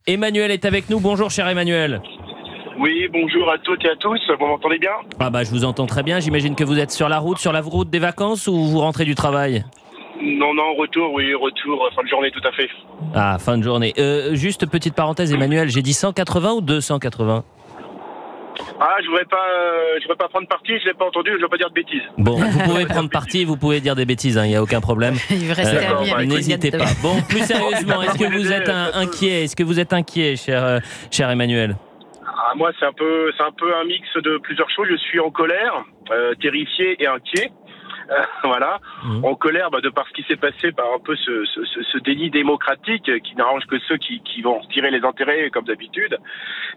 Emmanuel est avec nous. Bonjour, cher Emmanuel. Oui, bonjour à toutes et à tous. Vous m'entendez bien ? Ah bah, je vous entends très bien. J'imagine que vous êtes sur la route des vacances ou vous rentrez du travail ? Non, retour, fin de journée, tout à fait. Ah, fin de journée. Juste petite parenthèse, Emmanuel, j'ai dit 180 ou 280 ? Ah, je voudrais pas prendre parti, je l'ai pas entendu, je ne veux pas dire de bêtises. Bon, vous pouvez prendre parti, vous pouvez dire des bêtises, il n'y a aucun problème. Il veut rester ami avec n'hésitez pas. Bon, plus sérieusement, est-ce que vous êtes inquiet ? Est-ce que vous êtes inquiet, cher Emmanuel ? Moi, c'est un peu un mix de plusieurs choses. Je suis en colère, terrifié et inquiet. Voilà, en colère de par ce qui s'est passé, par un peu ce déni démocratique qui n'arrange que ceux qui vont tirer les intérêts comme d'habitude,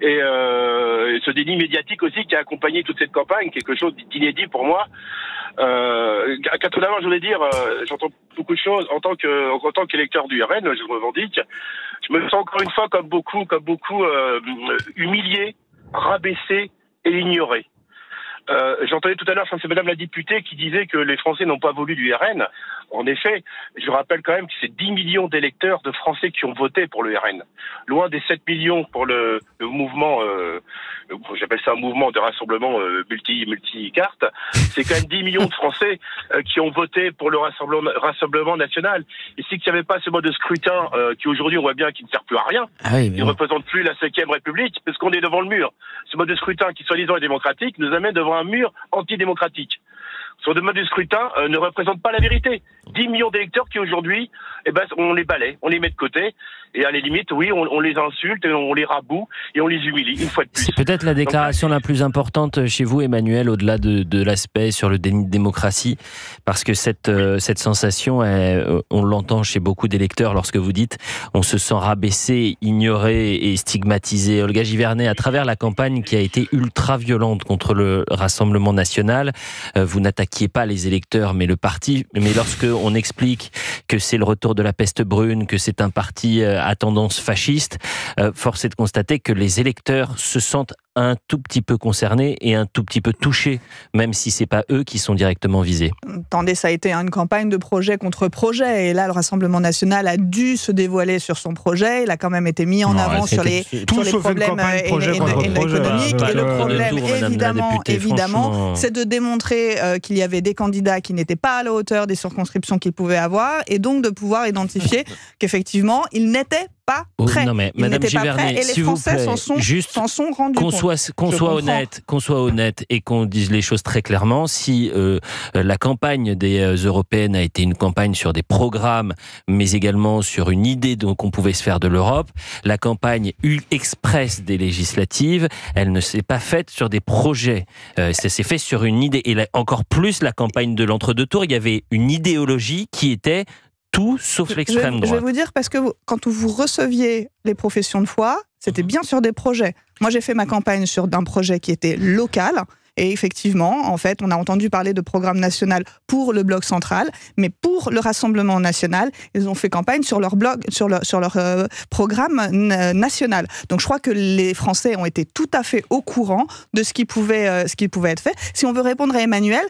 et ce déni médiatique aussi qui a accompagné toute cette campagne, quelque chose d'inédit pour moi. Tout d'abord, je voulais dire, j'entends beaucoup de choses en tant qu'électeur du RN, je le revendique. Je me sens encore une fois comme beaucoup humilié, rabaissé et ignoré. J'entendais tout à l'heure, c'est Madame la députée qui disait que les Français n'ont pas voulu du RN. En effet, je rappelle quand même que c'est 10 millions d'électeurs de Français qui ont voté pour le RN. Loin des 7 millions pour le mouvement, j'appelle ça un mouvement de rassemblement multi-carte. C'est quand même 10 millions de Français qui ont voté pour le Rassemblement national. Et s'il n'y avait pas ce mode de scrutin qui aujourd'hui on voit bien qu'il ne sert plus à rien, il ne représente plus la 5e République, parce qu'on est devant le mur. Ce mode de scrutin qui soi-disant est démocratique nous amène devant un mur antidémocratique. Ce mode de scrutin ne représente pas la vérité. 10 millions d'électeurs qui aujourd'hui, on les balaie, on les met de côté, et à la limite, oui, on les insulte, on les raboue, et on les humilie, une fois de plus. C'est peut-être la déclaration la plus importante chez vous, Emmanuel, au-delà de l'aspect sur le déni de démocratie, parce que cette sensation, on l'entend chez beaucoup d'électeurs lorsque vous dites on se sent rabaissé, ignoré et stigmatisé. Olga Givernet, à travers la campagne qui a été ultra violente contre le Rassemblement national, vous n'attaquiez pas les électeurs mais le parti, mais lorsque on explique que c'est le retour de la peste brune, que c'est un parti à tendance fasciste, force est de constater que les électeurs se sentent un tout petit peu concernés et un tout petit peu touchés, même si c'est pas eux qui sont directement visés. Attendez, ça a été une campagne de projet contre projet, et là le Rassemblement national a dû se dévoiler sur son projet, il a quand même été mis en avant sur les problèmes économiques, et le problème évidemment c'est de démontrer qu'il y avait des candidats qui n'étaient pas à la hauteur des circonscriptions qu'ils pouvaient avoir, et donc de pouvoir identifier qu'effectivement ils n'étaient pas prêts. Non mais Madame Givernet, et les Français s'en sont rendus compte. Qu'on soit honnête et qu'on dise les choses très clairement. Si la campagne des européennes a été une campagne sur des programmes, mais également sur une idée qu'on pouvait se faire de l'Europe, la campagne express des législatives, elle ne s'est pas faite sur des projets. Ça s'est fait sur une idée. Et encore plus la campagne de l'entre-deux tours, il y avait une idéologie qui était tout sauf l'extrême droite. Je vais vous dire, parce que quand vous receviez les professions de foi, c'était bien sur des projets. Moi, j'ai fait ma campagne sur d'un projet qui était local. Et effectivement, en fait, on a entendu parler de programme national pour le bloc central, mais pour le Rassemblement national, ils ont fait campagne sur leur programme national. Donc, je crois que les Français ont été tout à fait au courant de ce qui pouvait être fait. Si on veut répondre à Emmanuel,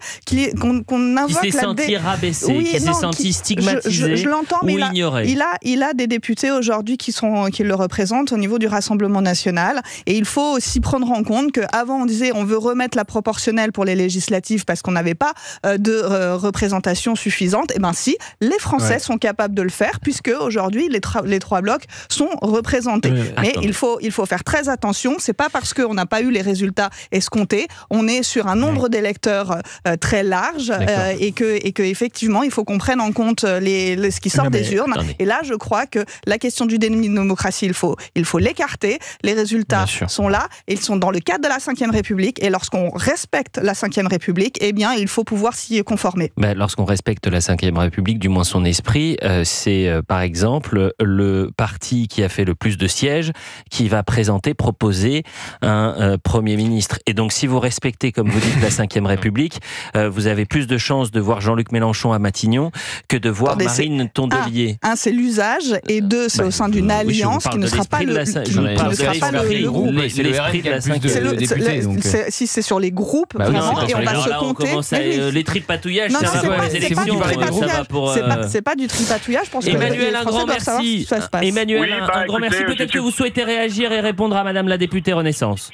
qu'on invoque qui s'est senti rabaissé, qui s'est senti stigmatisé, je l'entends, mais ignoré. Il a des députés aujourd'hui qui le représentent au niveau du Rassemblement national, et il faut aussi prendre en compte qu'avant on disait on veut remettre la proportionnelle pour les législatives parce qu'on n'avait pas de représentation suffisante. Et bien si, les Français sont capables de le faire, puisque aujourd'hui les trois blocs sont représentés. Mais il faut faire très attention. C'est pas parce qu'on n'a pas eu les résultats escomptés. On est sur un nombre d'électeurs très large, et que effectivement il faut qu'on prenne en compte ce qui sort des urnes. Et là, je crois que la question du déni de démocratie, il faut l'écarter. Les résultats sont là, et ils sont dans le cadre de la 5e République. Et lorsqu'on respecte la 5e République, eh bien, il faut pouvoir s'y conformer. Lorsqu'on respecte la 5e République, du moins son esprit, c'est par exemple le parti qui a fait le plus de sièges qui va proposer un Premier ministre. Et donc, si vous respectez, comme vous dites, la 5e République, vous avez plus de chances de voir Jean-Luc Mélenchon à Matignon que de voir Marine Tondelier. Un, c'est l'usage, et deux, c'est au sein d'une alliance qui ne sera pas le groupe. l'esprit de la 5e. Si c'est sur les groupes, vraiment, et on va se compter. Les tripatouillages, non, ça va pour les élections. C'est pas du tripatouillage. Je pense Emmanuel, un grand merci. Emmanuel, un grand merci. Peut-être que vous souhaitez réagir et répondre à Madame la députée Renaissance.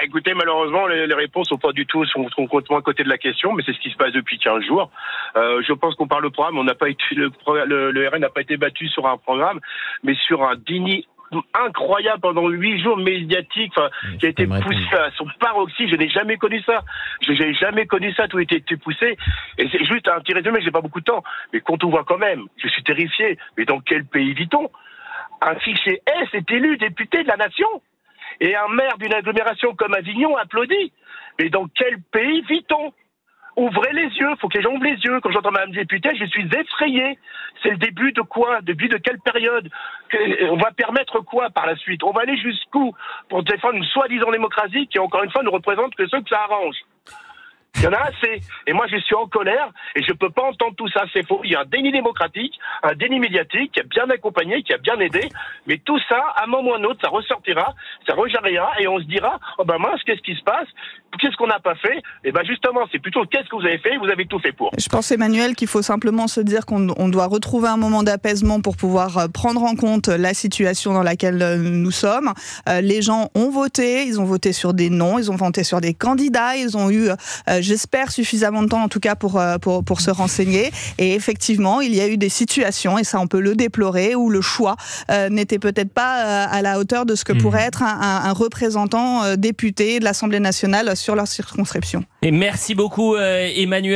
Écoutez, malheureusement, les réponses sont pas du tout, sont complètement à côté de la question, mais c'est ce qui se passe depuis 15 jours. Je pense qu'on parle de programme, on n'a pas été, le RN n'a pas été battu sur un programme, mais sur un déni incroyable pendant 8 jours médiatique, qui a été poussé à son paroxysme. Je n'ai jamais connu ça. Je n'ai jamais connu ça, tout a été poussé. Et c'est juste un petit résumé, j'ai pas beaucoup de temps. Mais quand on voit quand même, je suis terrifié. Mais dans quel pays vit-on? Un fichier S est élu député de la nation. Et un maire d'une agglomération comme Avignon applaudit. Mais dans quel pays vit-on? Ouvrez les yeux, faut que les gens ouvrent les yeux. Quand j'entends Madame députée, je suis effrayé. C'est le début de quoi? Début de quelle période? On va permettre quoi par la suite? On va aller jusqu'où pour défendre une soi-disant démocratie qui, encore une fois, ne représente que ceux que ça arrange? Il y en a assez. Et moi, je suis en colère et je peux pas entendre tout ça. C'est faux. Il y a un déni démocratique, un déni médiatique qui a bien accompagné, qui a bien aidé. Mais tout ça, à un moment ou à un autre, ça ressortira, ça rejaillira et on se dira, oh ben mince, qu'est-ce qui se passe? Qu'est-ce qu'on n'a pas fait? Et ben justement, c'est plutôt qu'est-ce que vous avez fait? Vous avez tout fait pour. Je pense, Emmanuel, qu'il faut simplement se dire qu'on doit retrouver un moment d'apaisement pour pouvoir prendre en compte la situation dans laquelle nous sommes. Les gens ont voté, ils ont voté sur des noms, ils ont voté sur des candidats, ils ont eu j'espère suffisamment de temps en tout cas pour se renseigner, et effectivement il y a eu des situations, et ça on peut le déplorer, où le choix n'était peut-être pas à la hauteur de ce que pourrait être un représentant député de l'Assemblée nationale sur leur circonscription. Et merci beaucoup Emmanuel.